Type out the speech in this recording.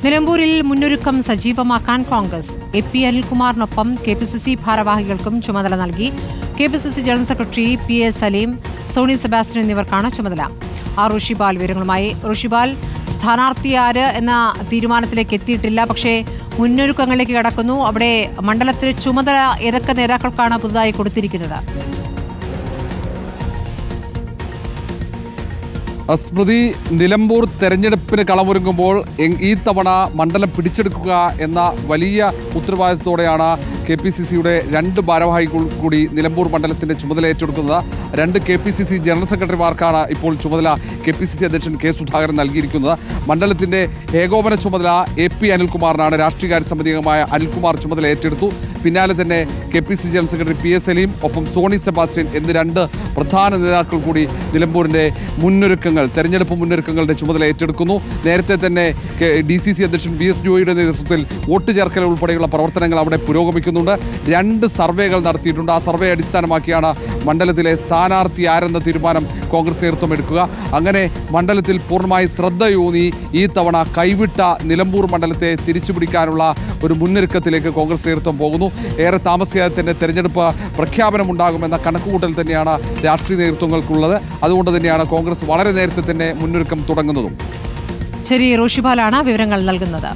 നിലമ്പൂരിൽ മുന്നൊരുക്കം സജീവമാക്കാൻ കോൺഗ്രസ്. എ.പി. അനിൽകുമാറിനൊപ്പം കെ.പി.സി.സി ഭാരവാഹികൾക്കും ചുമതല നൽകി. KPCC general secretary P A. Saleem, Soni Sebastian എന്നിവർക്കാണ് ചുമതല. ഋഷിപാൽ വിവരങ്ങളുമായി. ഋഷിപാൽ, സ്ഥാനാർത്ഥി ആര് എന്ന തീരുമാനത്തിലേക്ക് എത്തിയിട്ടില്ല, പക്ഷേ മുന്നൊരുക്കങ്ങളിലേക്ക് കടക്കുന്നു. അവിടെ മണ്ഡലത്തിൽ ചുമതല ഏതൊക്കെ നേതാക്കൾക്കാണ് പുതുതായി കൊടുത്തിരിക്കുന്നത്? സ്മൃതി, നിലമ്പൂർ തെരഞ്ഞെടുപ്പിന് കളമൊരുങ്ങുമ്പോൾ ഈ തവണ മണ്ഡലം പിടിച്ചെടുക്കുക എന്ന വലിയ ഉത്തരവാദിത്തത്തോടെയാണ് കെ.പി.സി.സിയുടെ 2 ഭാരവാഹികൾ കൂടി നിലമ്പൂർ മണ്ഡലത്തിന്റെ ചുമതല ഏറ്റെടുക്കുന്നത്. 2 കെ.പി.സി.സി ജനറൽ സെക്രട്ടറിമാർക്കാണ് ഇപ്പോൾ ചുമതല കെ.പി.സി.സി അധ്യക്ഷൻ കെ. സുധാകരൻ നൽകിയിരിക്കുന്നത്. മണ്ഡലത്തിന്റെ ഏകോപന ചുമതല എ.പി. അനിൽകുമാറിനാണ്. രാഷ്ട്രീയകാര്യ സമിതി അംഗമായ അനിൽകുമാർ ചുമതല ഏറ്റെടുത്തു. പിന്നാലെ തന്നെ KPCC general secretary P A. Saleem, ഒപ്പം സോണി സെബാസ്റ്റ്യൻ എന്നീ 2 പ്രധാന നേതാക്കൾ കൂടി നിലമ്പൂരിന്റെ തെരഞ്ഞെടുപ്പ് മുന്നൊരുക്കങ്ങളുടെ ചുമതല ഏറ്റെടുക്കുന്നു. നേരത്തെ തന്നെ DCC അധ്യക്ഷൻ VS ജോയിയുടെ നേതൃത്വത്തിൽ വോട്ട് ചേർക്കൽ ഉൾപ്പെടെയുള്ള പ്രവർത്തനങ്ങൾ അവിടെ പുരോഗമിക്കുന്നുണ്ട്. 2 സർവേകൾ നടത്തിയിട്ടുണ്ട്. ആ സർവേ അടിസ്ഥാനമാക്കിയാണ് മണ്ഡലത്തിലെ സ്ഥാനാർത്ഥി ആരെന്ന തീരുമാനം കോൺഗ്രസ് നേതൃത്വം എടുക്കുക. അങ്ങനെ മണ്ഡലത്തിൽ പൂർണ്ണമായി ശ്രദ്ധയൂന്നി ഈ തവണ കൈവിട്ട നിലമ്പൂർ മണ്ഡലത്തെ തിരിച്ചുപിടിക്കാനുള്ള ഒരു മുന്നൊരുക്കത്തിലേക്ക് കോൺഗ്രസ് നേതൃത്വം പോകുന്നു. ഏറെ താമസിയാതെ തന്നെ തെരഞ്ഞെടുപ്പ് പ്രഖ്യാപനമുണ്ടാകുമെന്ന കണക്കുകൂട്ടൽ തന്നെയാണ് രാഷ്ട്രീയ നേതൃത്വങ്ങൾക്കുള്ളത്. അതുകൊണ്ട് തന്നെയാണ് കോൺഗ്രസ് വളരെ നേരത്തെ തന്നെ മുന്നൊരുക്കം തുടങ്ങുന്നതും. ശരി, ഋഷിപാലാണ് വിവരങ്ങൾ നൽകുന്നത്.